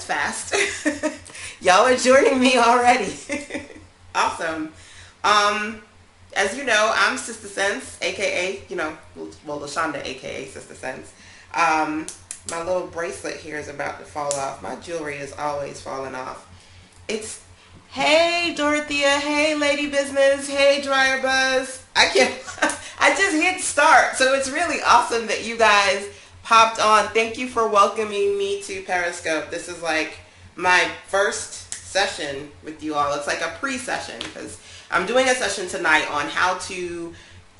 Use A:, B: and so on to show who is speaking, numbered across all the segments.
A: fast. Y'all are joining me already. Awesome. As you know, I'm Sister Sense, aka, LaShanda, aka Sister Sense. My little bracelet here is about to fall off. My jewelry is always falling off. It's, hey Dorothea, hey Lady Business, hey Dryer Buzz. I just hit start, so it's really awesome that you guys popped on. Thank you for welcoming me to Periscope. This is like my first session with you all. It's like a pre-session because I'm doing a session tonight on how to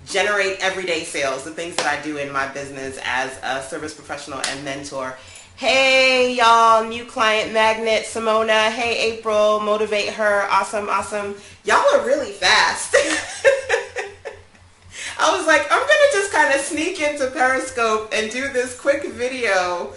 A: generate everyday sales, the things that I do in my business as a service professional and mentor. Hey y'all, new client magnet, Simona. Hey April, motivate her. Awesome, awesome. Y'all are really fast. I was like, I'm going to just kind of sneak into Periscope and do this quick video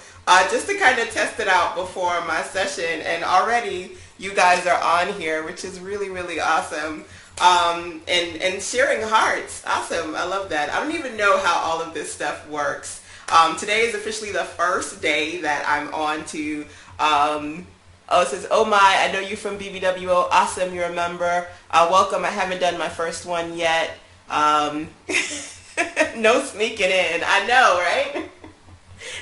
A: just to kind of test it out before my session. And already you guys are on here, which is really, really awesome. And sharing hearts. Awesome. I love that. I don't even know how all of this stuff works. Today is officially the first day that I'm on to, it says, oh my, I know you from BBWO. Awesome, you remember. Welcome. I haven't done my first one yet. No sneaking in. I know, right?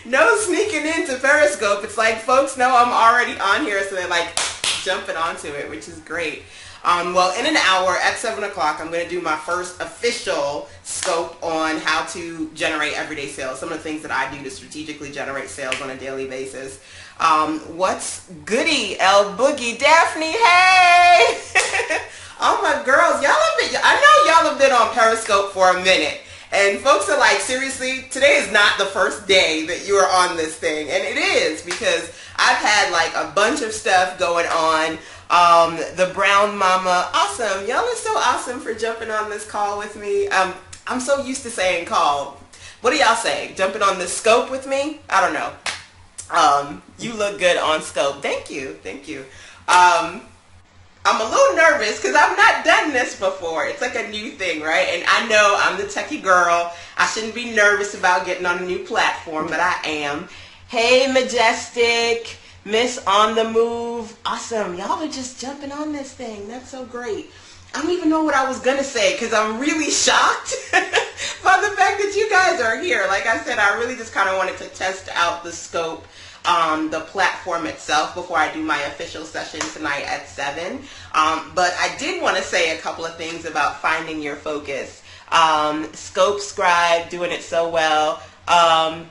A: No sneaking into Periscope. It's like folks know I'm already on here, so they're like jumping onto it, which is great. Well, in an hour at 7 o'clock, I'm going to do my first official scope on how to generate everyday sales. Some of the things that I do to strategically generate sales on a daily basis. What's goody, El Boogie, Daphne? Hey! Oh my girls, I know y'all have been on Periscope for a minute. And folks are like, seriously, today is not the first day that you are on this thing. And it is, because I've had like a bunch of stuff going on. The brown mama, awesome. Y'all are so awesome for jumping on this call with me. I'm so used to saying call. What do y'all say? Jumping on this scope with me? I don't know. You look good on scope. Thank you. Thank you. I'm a little nervous because I've not done this before. It's like a new thing, right? And I know I'm the techie girl. I shouldn't be nervous about getting on a new platform, but I am. Hey, Majestic, Miss On The Move. Awesome. Y'all are just jumping on this thing. That's so great. I don't even know what I was going to say because I'm really shocked by the fact that you guys are here. Like I said, I really just kind of wanted to test out the scope, the platform itself before I do my official session tonight at 7. But I did want to say a couple of things about finding your focus. Scope Scribe, doing it so well.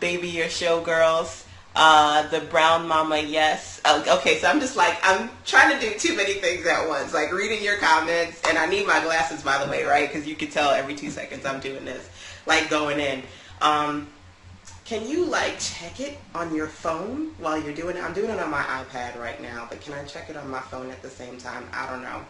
A: Baby, your showgirls. The brown mama, yes. Okay, so I'm just like, I'm trying to do too many things at once, like reading your comments, and I need my glasses, by the way, right? Because you can tell every 2 seconds I'm doing this, like going in. Can you like check it on your phone while you're doing it? I'm doing it on my iPad right now, but can I check it on my phone at the same time? I don't know.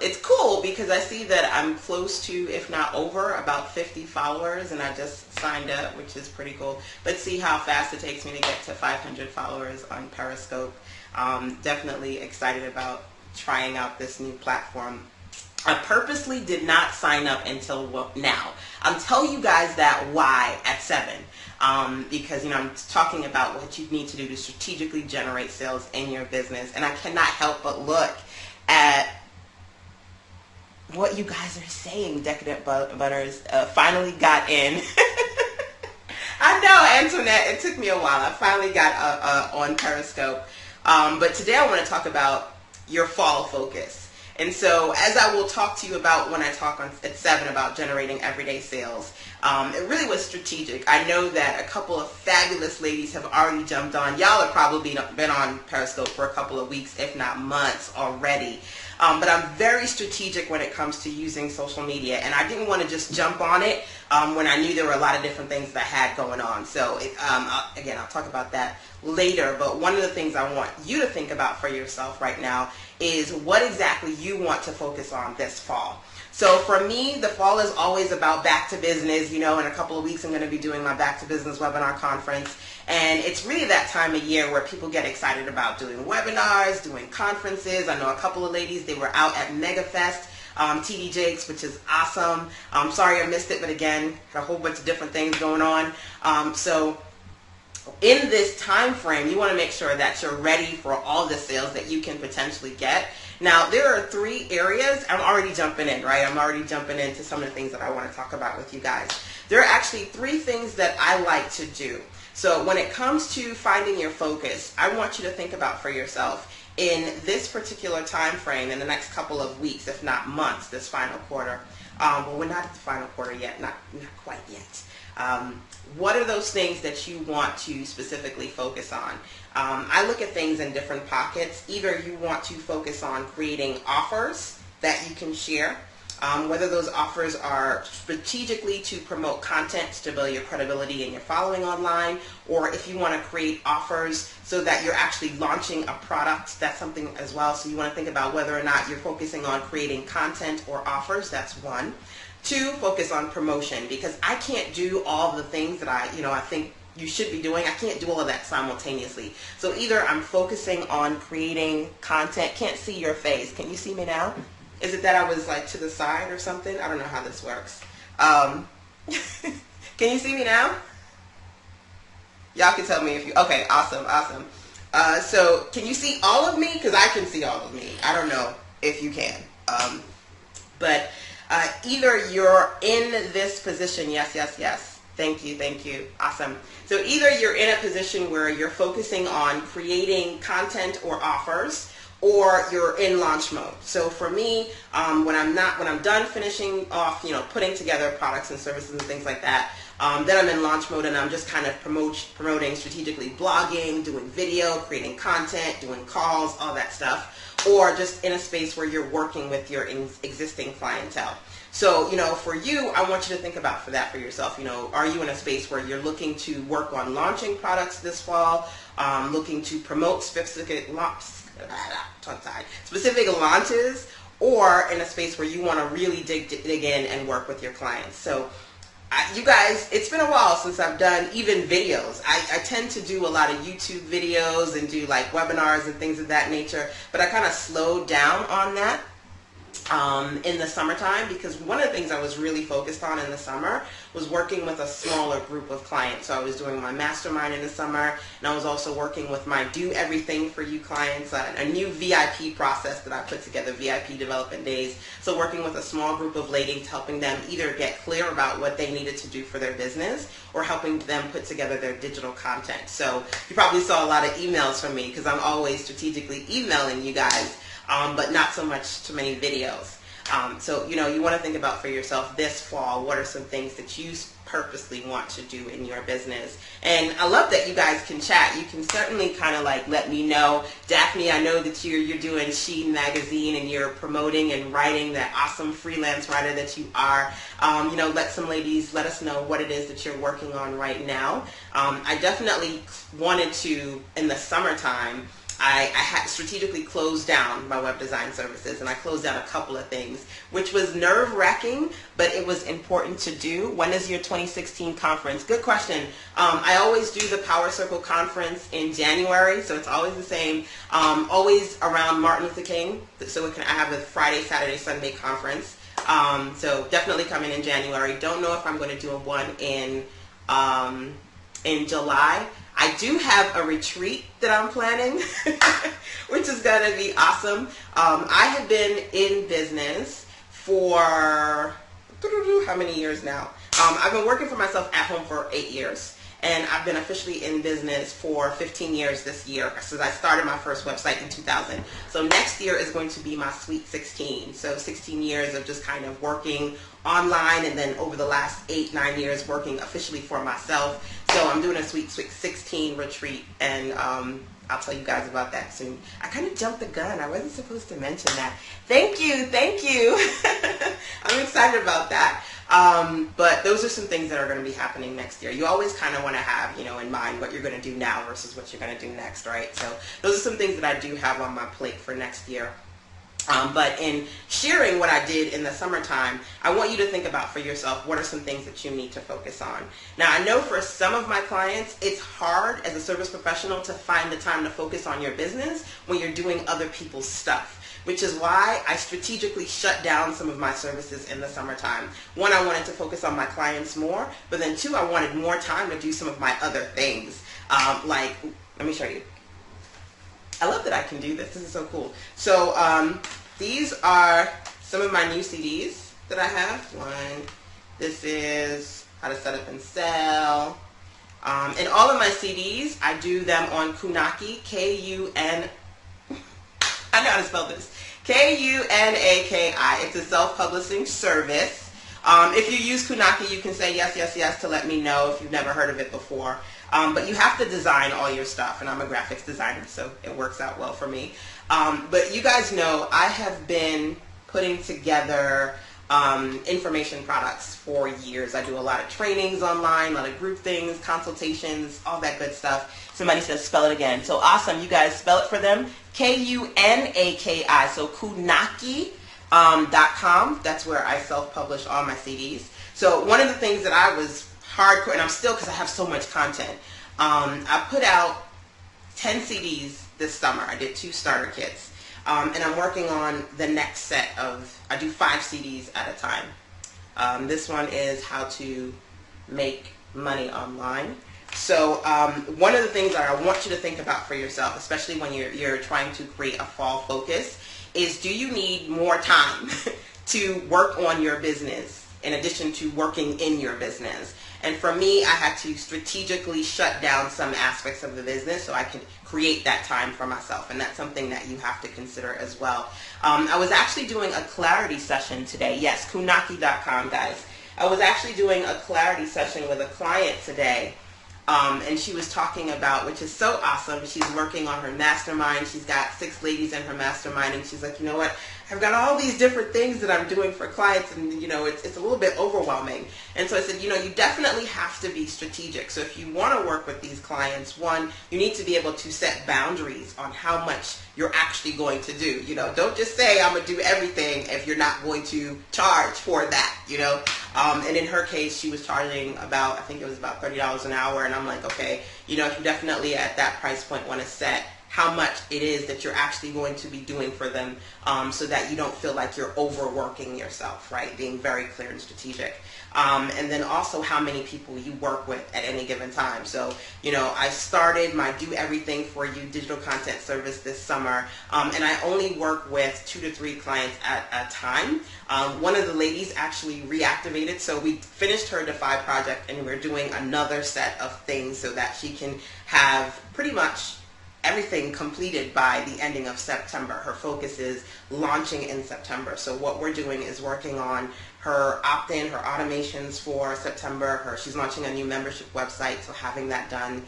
A: It's cool because I see that I'm close to, if not over, about 50 followers, and I just signed up, which is pretty cool. Let's see how fast it takes me to get to 500 followers on Periscope. Definitely excited about trying out this new platform. I purposely did not sign up until now. I'll tell you guys that why at 7. Because, I'm talking about what you need to do to strategically generate sales in your business. And I cannot help but look at what you guys are saying. Decadent Butters finally got in. I know, Antoinette, it took me a while. I finally got on Periscope. But today I want to talk about your fall focus. And so, as I will talk to you about when I talk at 7 about generating everyday sales, it really was strategic. I know that a couple of fabulous ladies have already jumped on. Y'all have probably been on Periscope for a couple of weeks, if not months already. But I'm very strategic when it comes to using social media, and I didn't want to just jump on it when I knew there were a lot of different things that I had going on. So, again, I'll talk about that later, but one of the things I want you to think about for yourself right now is what exactly you want to focus on this fall. So for me, the fall is always about back to business. In a couple of weeks I'm going to be doing my back to business webinar conference, and it's really that time of year where people get excited about doing webinars, doing conferences. I know a couple of ladies, they were out at MegaFest, TD Jakes, which is awesome. I'm sorry I missed it, but again, had a whole bunch of different things going on. So in this time frame, you want to make sure that you're ready for all the sales that you can potentially get. Now, there are 3 areas. I'm already jumping in, right? I'm already jumping into some of the things that I want to talk about with you guys. There are actually 3 things that I like to do. So when it comes to finding your focus, I want you to think about for yourself in this particular time frame, in the next couple of weeks, if not months, this final quarter. Well, we're not at the final quarter yet, not quite yet. What are those things that you want to specifically focus on? I look at things in different pockets. Either you want to focus on creating offers that you can share, whether those offers are strategically to promote content to build your credibility and your following online, or if you want to create offers so that you're actually launching a product, that's something as well. So you want to think about whether or not you're focusing on creating content or offers. That's one. 2, focus on promotion, because I can't do all the things that I think you should be doing. I can't do all of that simultaneously. So either I'm focusing on creating content. Can't see your face. Can you see me now? Is it that I was like to the side or something? I don't know how this works. Can you see me now? Y'all can tell me if you, okay, awesome. So can you see all of me? Because I can see all of me. I don't know if you can. But either you're in this position, yes. Thank you. Awesome. So either you're in a position where you're focusing on creating content or offers, or you're in launch mode. So for me, when I'm done finishing off, putting together products and services and things like that, then I'm in launch mode and I'm just kind of promoting strategically, blogging, doing video, creating content, doing calls, all that stuff, or just in a space where you're working with your existing clientele. So, for you, I want you to think about for yourself. Are you in a space where you're looking to work on launching products this fall, looking to promote specific launches, or in a space where you want to really dig in and work with your clients? So, you guys, it's been a while since I've done even videos. I tend to do a lot of YouTube videos and do like webinars and things of that nature, but I kind of slowed down on that in the summertime, because one of the things I was really focused on in the summer was working with a smaller group of clients. So I was doing my mastermind in the summer, and I was also working with my Do Everything for You clients, a new VIP process that I put together, VIP development days. So working with a small group of ladies, helping them either get clear about what they needed to do for their business, or helping them put together their digital content. So you probably saw a lot of emails from me, because I'm always strategically emailing you guys, but not so much too many videos. So, you want to think about for yourself this fall, what are some things that you purposely want to do in your business? And I love that you guys can chat. You can certainly kind of like let me know. Daphne, I know that you're doing Sheen Magazine and you're promoting and writing, that awesome freelance writer that you are. Let some ladies let us know what it is that you're working on right now. I definitely wanted to, in the summertime, I had strategically closed down my web design services, and I closed down a couple of things, which was nerve-wracking, but it was important to do. When is your 2016 conference? Good question. I always do the Power Circle conference in January, so it's always the same. Always around Martin Luther King, so I have a Friday, Saturday, Sunday conference. So definitely coming in January. Don't know if I'm going to do a one in July. I do have a retreat that I'm planning, which is going to be awesome. I have been in business for how many years now? I've been working for myself at home for 8 years, and I've been officially in business for 15 years this year, since I started my first website in 2000. So next year is going to be my sweet 16. So 16 years of just kind of working online, and then over the last 8-9 years working officially for myself. So I'm doing a sweet 16 retreat, and I'll tell you guys about that soon. I kind of jumped the gun. I wasn't supposed to mention that. Thank you. I'm excited about that. But those are some things that are going to be happening next year. You always kind of want to have, in mind what you're going to do now versus what you're going to do next, right? So those are some things that I do have on my plate for next year. But in sharing what I did in the summertime, I want you to think about for yourself, what are some things that you need to focus on? Now, I know for some of my clients, it's hard as a service professional to find the time to focus on your business when you're doing other people's stuff, which is why I strategically shut down some of my services in the summertime. One, I wanted to focus on my clients more, but then two, I wanted more time to do some of my other things. Like, let me show you. I love that I can do this. This is so cool. So these are some of my new CDs that I have. One, this is how to set up and sell. And all of my CDs, I do them on Kunaki, K-U-N, I know how to spell this, K-U-N-A-K-I. It's a self-publishing service. If you use Kunaki, you can say yes, yes, yes to let me know if you've never heard of it before. But you have to design all your stuff, and I'm a graphics designer, so it works out well for me. But you guys know I have been putting together information products for years. I do a lot of trainings online, a lot of group things, consultations, all that good stuff. Somebody says spell it again. So awesome. You guys spell it for them. K-U-N-A-K-I. So Kunaki.com. That's where I self-publish all my CDs. So one of the things that I was hardcore, and I'm still, because I have so much content, I put out 10 CDs this summer. I did 2 starter kits. And I'm working on the next set of, I do 5 CDs at a time. This one is how to make money online. So one of the things that I want you to think about for yourself, especially when you're trying to create a fall focus, is do you need more time to work on your business in addition to working in your business? And for me, I had to strategically shut down some aspects of the business so I could create that time for myself. And that's something that you have to consider as well. I was actually doing a clarity session today. Yes, Kunaki.com, guys. I was actually doing a clarity session with a client today. And she was talking about, which is so awesome, she's working on her mastermind. She's got 6 ladies in her mastermind, and she's like, you know what, I've got all these different things that I'm doing for clients, and you know, it's a little bit overwhelming. And so I said, you know, you definitely have to be strategic. So if you want to work with these clients, one, you need to be able to set boundaries on how much you're actually going to do. You know, don't just say I'm gonna do everything if you're not going to charge for that, you know. And in her case, she was charging about, I think it was about $30 an hour, and I'm like, okay, you know, if you definitely at that price point want to set how much it is that you're actually going to be doing for them, so that you don't feel like you're overworking yourself, right? Being very clear and strategic. And then also how many people you work with at any given time. So, you know, I started my Do Everything For You digital content service this summer, and I only work with 2 to 3 clients at a time. One of the ladies actually reactivated, so we finished her Defy project, and we're doing another set of things so that she can have pretty much everything completed by the ending of September. Her focus is launching in September. So what we're doing is working on her opt-in, her automations for September. She's launching a new membership website, so having that done,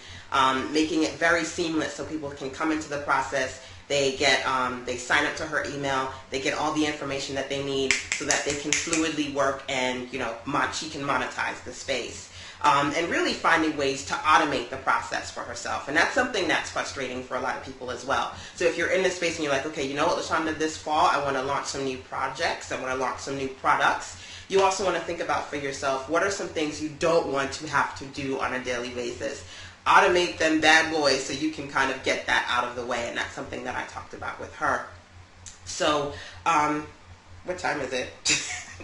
A: making it very seamless so people can come into the process. They get, they sign up to her email. They get all the information that they need so that they can fluidly work, and you know, she can monetize the space. And really finding ways to automate the process for herself. And that's something that's frustrating for a lot of people as well. So if you're in this space and you're like, okay, you know what, LaShanda, this fall I want to launch some new projects, I want to launch some new products. You also want to think about for yourself, what are some things you don't want to have to do on a daily basis? Automate them bad boys so you can kind of get that out of the way. And that's something that I talked about with her. So, what time is it?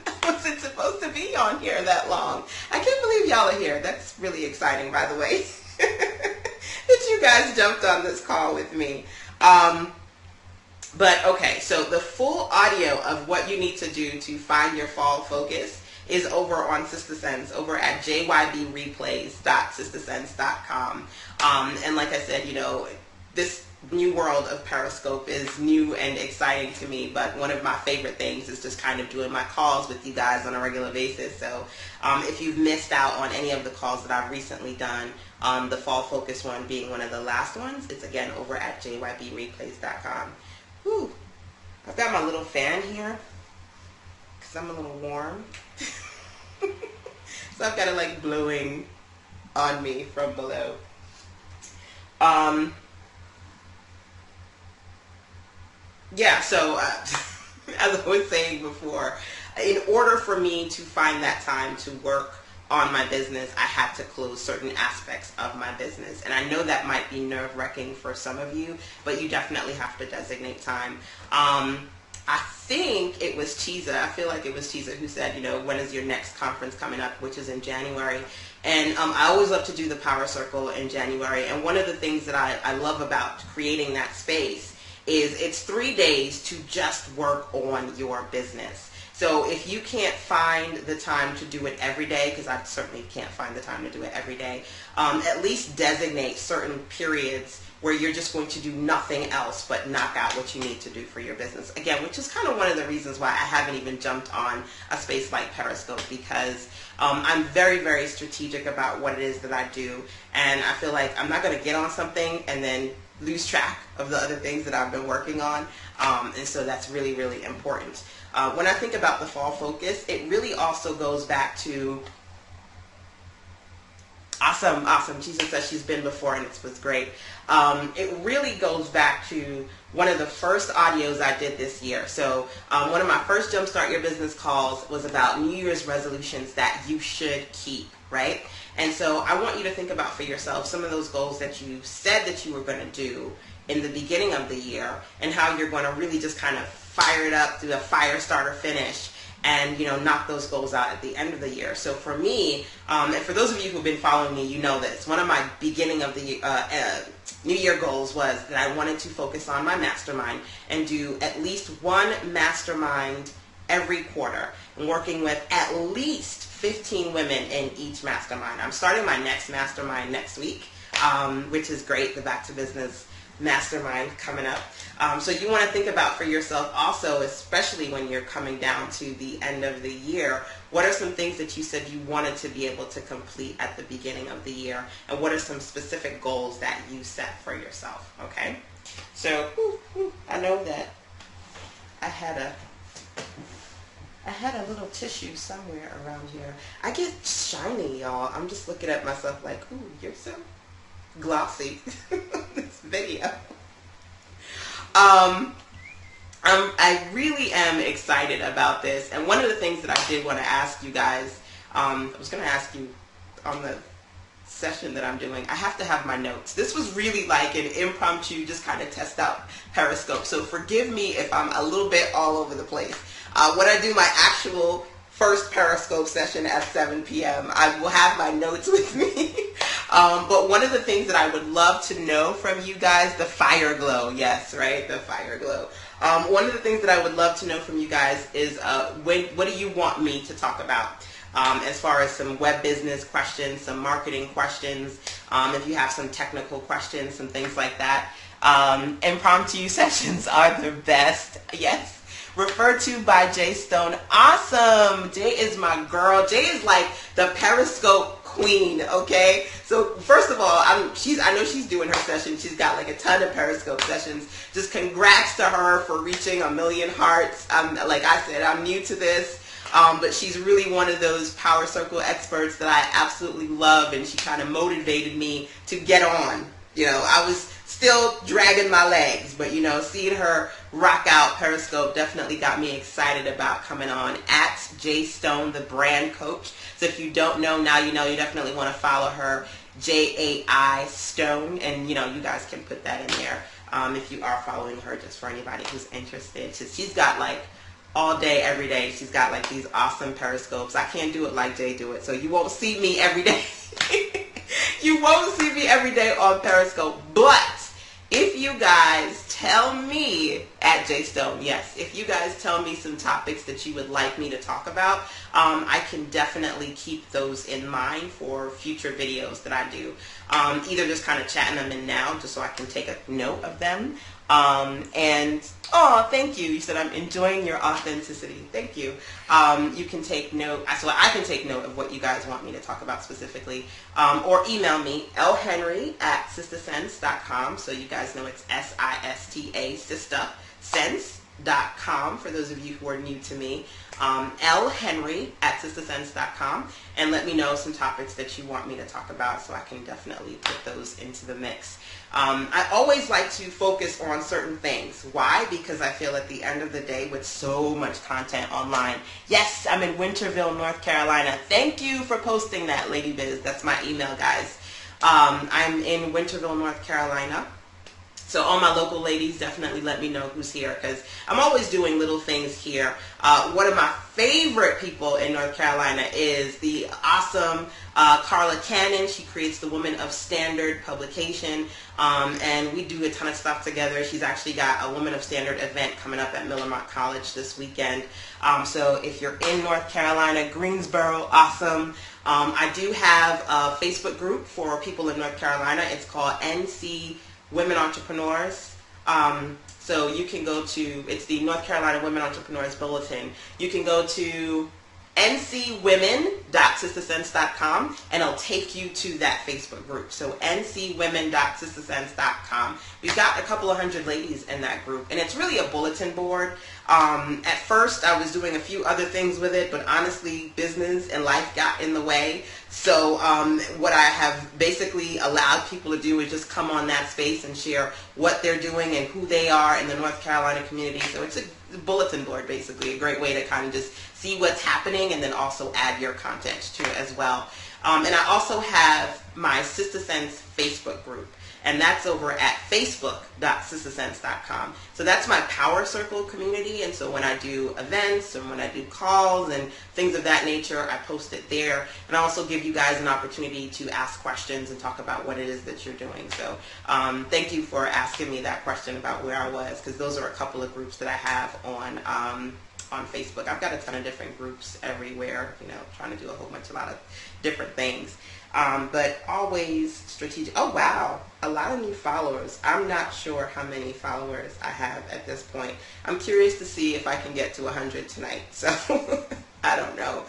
A: I wasn't supposed to be on here that long. I can't believe y'all are here. That's really exciting, by the way, that you guys jumped on this call with me. But okay, so the full audio of what you need to do to find your fall focus is over on Sister Sense, over at jybreplays.sistersense.com. And like I said, you know, this new world of Periscope is new and exciting to me, but one of my favorite things is just kind of doing my calls with you guys on a regular basis. So if you've missed out on any of the calls that I've recently done, the fall focus one being one of the last ones, it's again over at jybreplays.com. Whew. I've got my little fan here because I'm a little warm. So I've got it like blowing on me from below. Yeah, so as I was saying before, in order for me to find that time to work on my business, I had to close certain aspects of my business. And I know that might be nerve-wracking for some of you, but you definitely have to designate time. I think it was Chiza, I feel like it was Chiza who said, you know, when is your next conference coming up, which is in January. And I always love to do the Power Circle in January. And one of the things that I love about creating that space is it's 3 days to just work on your business. So if you can't find the time to do it every day, because I certainly can't find the time to do it every day, at least designate certain periods where you're just going to do nothing else but knock out what you need to do for your business. Again, which is kind of one of the reasons why I haven't even jumped on a space like Periscope, because I'm very, very strategic about what it is that I do. And I feel like I'm not going to get on something and then lose track of the other things that I've been working on. And so that's really, really important. When I think about the fall focus, it really also goes back to awesome. She says she's been before and it was great. It really goes back to one of the first audios I did this year. So one of my first Jumpstart Your Business calls was about New Year's resolutions that you should keep, right? And so I want you to think about for yourself some of those goals that you said that you were going to do in the beginning of the year, and how you're going to really just kind of fire it up, do a fire starter finish, and knock those goals out at the end of the year. So for me, and for those of you who've been following me, you know this. One of my beginning of the New Year goals was that I wanted to focus on my mastermind and do at least one mastermind every quarter, and working with at least 15 women in each mastermind. I'm starting my next mastermind next week, which is great, the Back to Business mastermind coming up. So you want to think about for yourself also, especially when you're coming down to the end of the year, what are some things that you said you wanted to be able to complete at the beginning of the year, and what are some specific goals that you set for yourself, okay? So I know that I had a little tissue somewhere around here. I get shiny, y'all. I'm just looking at myself like, ooh, you're so glossy. This video. I really am excited about this, and one of the things that I did want to ask you guys, I was going to ask you on the session that I'm doing, I have to have my notes. This was really like an impromptu, just kind of test out Periscope, so forgive me if I'm a little bit all over the place. When I do my actual first Periscope session at 7 p.m., I will have my notes with me. But one of the things that I would love to know from you guys, the fire glow, yes, right, the fire glow. One of the things that I would love to know from you guys is what do you want me to talk about? As far as some web business questions, some marketing questions, if you have some technical questions, some things like that. Impromptu sessions are the best, yes. Referred to by Jay Stone. Awesome. Jay is my girl. Jay is like the Periscope queen, okay? So first of all, I know she's doing her session. She's got like a ton of Periscope sessions. Just congrats to her for reaching 1 million hearts. Like I said, I'm new to this, but she's really one of those Power Circle experts that I absolutely love, and she kind of motivated me to get on. I was still dragging my legs, but seeing her rock out Periscope definitely got me excited about coming on at Jay Stone, the brand coach. So if you don't know, now you know. You definitely want to follow her, Jai Stone, and you guys can put that in there if you are following her, just for anybody who's interested. She's got like all day, every day, she's got like these awesome Periscopes. I can't do it like Jay do it, so you won't see me every day. You won't see me every day on Periscope, but if you guys tell me at Jay Stone, yes, if you guys tell me some topics that you would like me to talk about, I can definitely keep those in mind for future videos that I do. Either just kind of chatting them in now, just so I can take a note of them. And, oh, thank you. You said I'm enjoying your authenticity. Thank you. You can take note, so I can take note of what you guys want me to talk about specifically. Or email me, lhenry@sistasense.com. So you guys know it's SISTA, sistasense.com, for those of you who are new to me. lhenry@sistasense.com, and let me know some topics that you want me to talk about, so I can definitely put those into the mix. I always like to focus on certain things. Why? Because I feel at the end of the day, with so much content online. Yes, I'm in Winterville, North Carolina. Thank you for posting that, Lady Biz. That's my email, guys. I'm in Winterville, North Carolina. So all my local ladies, definitely let me know who's here, because I'm always doing little things here. One of my favorite people in North Carolina is the awesome Carla Cannon. She creates the Woman of Standard publication, and we do a ton of stuff together. She's actually got a Woman of Standard event coming up at Millermont College this weekend. So if you're in North Carolina, Greensboro, awesome. I do have a Facebook group for people in North Carolina. It's called NC Women Entrepreneurs. So you can go to, it's the North Carolina Women Entrepreneurs Bulletin. You can go to ncwomen.sistersense.com and it'll take you to that Facebook group. So ncwomen.sistersense.com. We've got a couple of hundred ladies in that group, and it's really a bulletin board. At first I was doing a few other things with it, but honestly business and life got in the way. So what I have basically allowed people to do is just come on that space and share what they're doing and who they are in the North Carolina community. So it's a bulletin board, basically, a great way to kind of just see what's happening and then also add your content to it as well. And I also have my Sister Sense Facebook group, and that's over at facebook.sistersense.com. So that's my power circle community, and so when I do events and when I do calls and things of that nature, I post it there. And I also give you guys an opportunity to ask questions and talk about what it is that you're doing. So thank you for asking me that question about where I was, because those are a couple of groups that I have on Facebook. I've got a ton of different groups everywhere, you know, trying to do a lot of different things. But always strategic. Oh, wow. A lot of new followers. I'm not sure how many followers I have at this point. I'm curious to see if I can get to 100 tonight. So I don't know.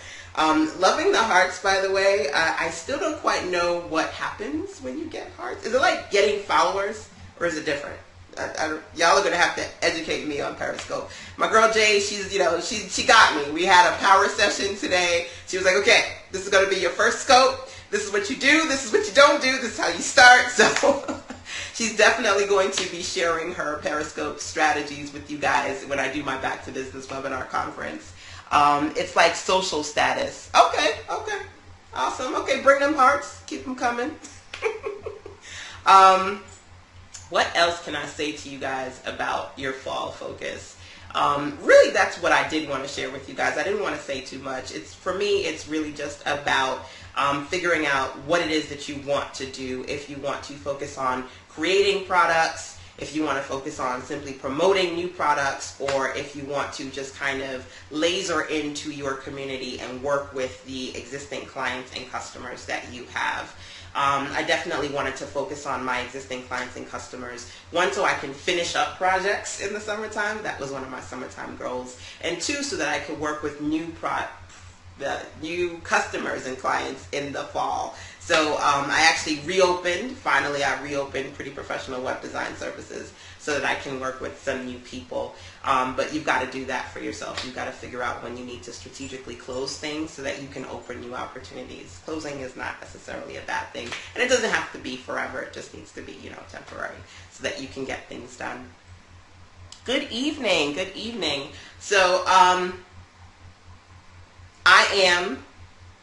A: Loving the hearts, by the way. I still don't quite know what happens when you get hearts. Is it like getting followers, or is it different? Y'all are gonna have to educate me on Periscope. My girl Jay, she's, you know, she got me. We had a power session today. She was like, okay, this is gonna be your first scope. This is what you do. This is what you don't do. This is how you start. So she's definitely going to be sharing her Periscope strategies with you guys when I do my Back to Business webinar conference. It's like social status. Okay, awesome. Okay, bring them hearts. Keep them coming. What else can I say to you guys about your fall focus? Really, that's what I did want to share with you guys. I didn't want to say too much. For me, it's really just about figuring out what it is that you want to do. If you want to focus on creating products, if you want to focus on simply promoting new products, or if you want to just kind of laser into your community and work with the existing clients and customers that you have. I definitely wanted to focus on my existing clients and customers. One, so I can finish up projects in the summertime. That was one of my summertime goals. And two, so that I could work with new customers and clients in the fall. So I actually finally I reopened Pretty Professional Web Design Services so that I can work with some new people. But you've got to do that for yourself. You've got to figure out when you need to strategically close things so that you can open new opportunities. Closing is not necessarily a bad thing. And it doesn't have to be forever. It just needs to be, you know, temporary so that you can get things done. Good evening. Good evening. So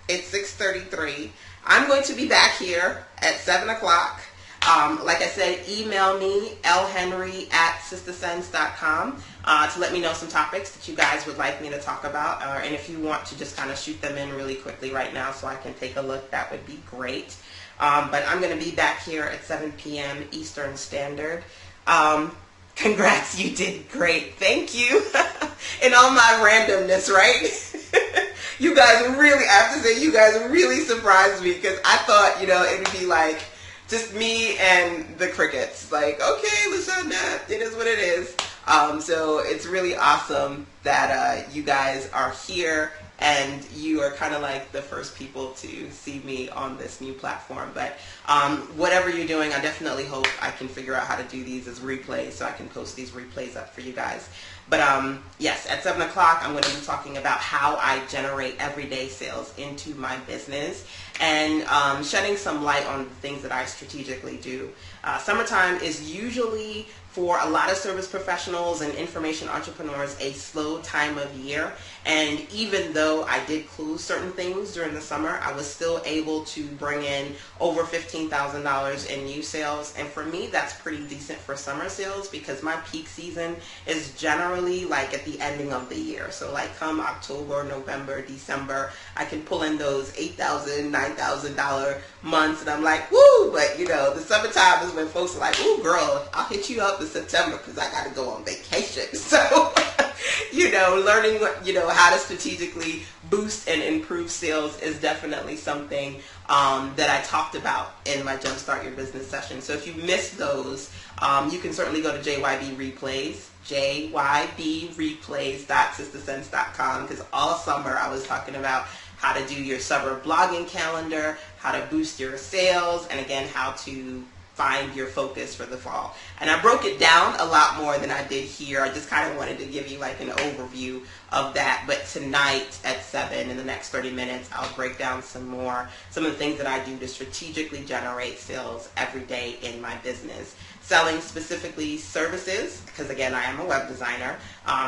A: it's 6:33. I'm going to be back here at 7 o'clock. Like I said, email me, lhenry@sistersense.com, to let me know some topics that you guys would like me to talk about. And if you want to just kind of shoot them in really quickly right now so I can take a look, that would be great. But I'm going to be back here at 7 p.m. Eastern Standard. Congrats, you did great. Thank you. In all my randomness, right? You guys really, I have to say, you guys really surprised me, because I thought, you know, it would be like just me and the crickets. Like, okay, LaShanda, it is what it is. So it's really awesome that you guys are here, and you are kind of like the first people to see me on this new platform. But whatever you're doing, I definitely hope I can figure out how to do these as replays so I can post these replays up for you guys. But yes, at 7 o'clock, I'm going to be talking about how I generate everyday sales into my business, and shedding some light on the things that I strategically do. Summertime is usually, for a lot of service professionals and information entrepreneurs, a slow time of year. And even though though I did close certain things during the summer, I was still able to bring in over $15,000 in new sales. And for me, that's pretty decent for summer sales because my peak season is generally like at the ending of the year. So like come October, November, December, I can pull in those $8,000, $9,000 months, and I'm like, woo! But you know, the summertime is when folks are like, ooh, girl, I'll hit you up in September because I got to go on vacation. So, you know, learning, you know, how to strategically boost and improve sales is definitely something that I talked about in my Jumpstart Your Business session. So if you missed those, you can certainly go to JYB Replays, jybreplays.sistersense.com, because all summer I was talking about how to do your summer blogging calendar, how to boost your sales, and again, how to find your focus for the fall. And I broke it down a lot more than I did here. I just kind of wanted to give you like an overview of that. But tonight at 7, in the next 30 minutes, I'll break down some of the things that I do to strategically generate sales every day in my business. Selling specifically services, because again, I am a web designer.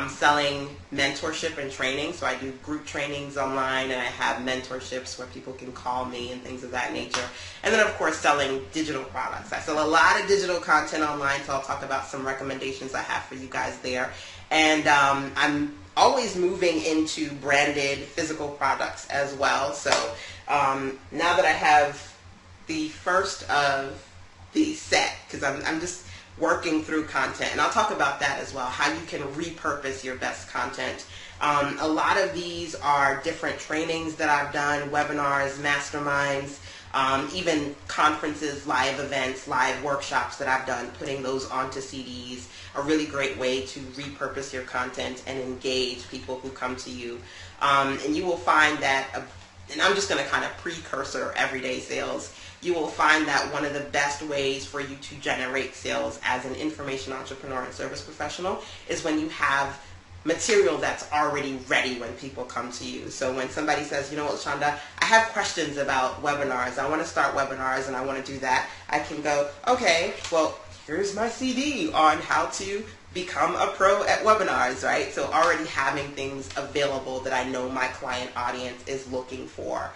A: Selling mentorship and training, so I do group trainings online, and I have mentorships where people can call me and things of that nature. And then of course, selling digital products. I sell a lot of digital content online, so I'll talk about some recommendations I have for you guys there. And I'm always moving into branded physical products as well. So now that I have the first of the set, because I'm just working through content, and I'll talk about that as well, how you can repurpose your best content. A lot of these are different trainings that I've done, webinars, masterminds, even conferences, live events, live workshops that I've done, putting those onto CDs, a really great way to repurpose your content and engage people who come to you. And you will find that, and I'm just going to kind of precursor everyday sales, you will find that one of the best ways for you to generate sales as an information entrepreneur and service professional is when you have material that's already ready when people come to you. So when somebody says, you know what, LaShanda, I have questions about webinars. I want to start webinars and I want to do that. I can go, okay, well, here's my CD on how to become a pro at webinars, right? So already having things available that I know my client audience is looking for.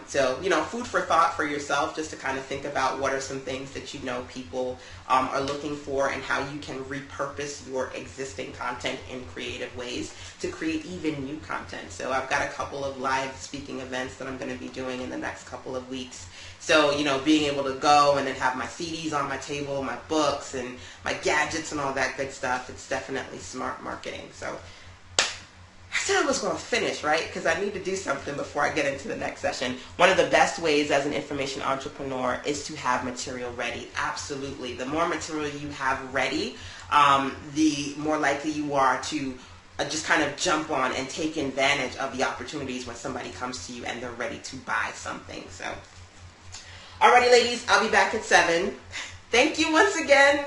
A: So, you know, food for thought for yourself, just to kind of think about what are some things that you know people are looking for and how you can repurpose your existing content in creative ways to create even new content. So I've got a couple of live speaking events that I'm going to be doing in the next couple of weeks. So, you know, being able to go and then have my CDs on my table, my books and my gadgets and all that good stuff, it's definitely smart marketing. So I said I was going to finish, right? Because I need to do something before I get into the next session. One of the best ways as an information entrepreneur is to have material ready. Absolutely. The more material you have ready, the more likely you are to just kind of jump on and take advantage of the opportunities when somebody comes to you and they're ready to buy something. So, alrighty, ladies, I'll be back at 7. Thank you once again,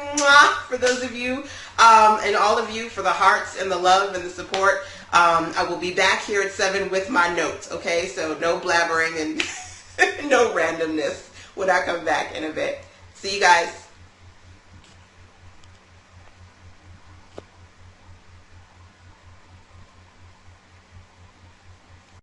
A: for those of you and all of you for the hearts and the love and the support. I will be back here at 7 with my notes, okay? So no blabbering and no randomness when I come back in a bit. See you guys.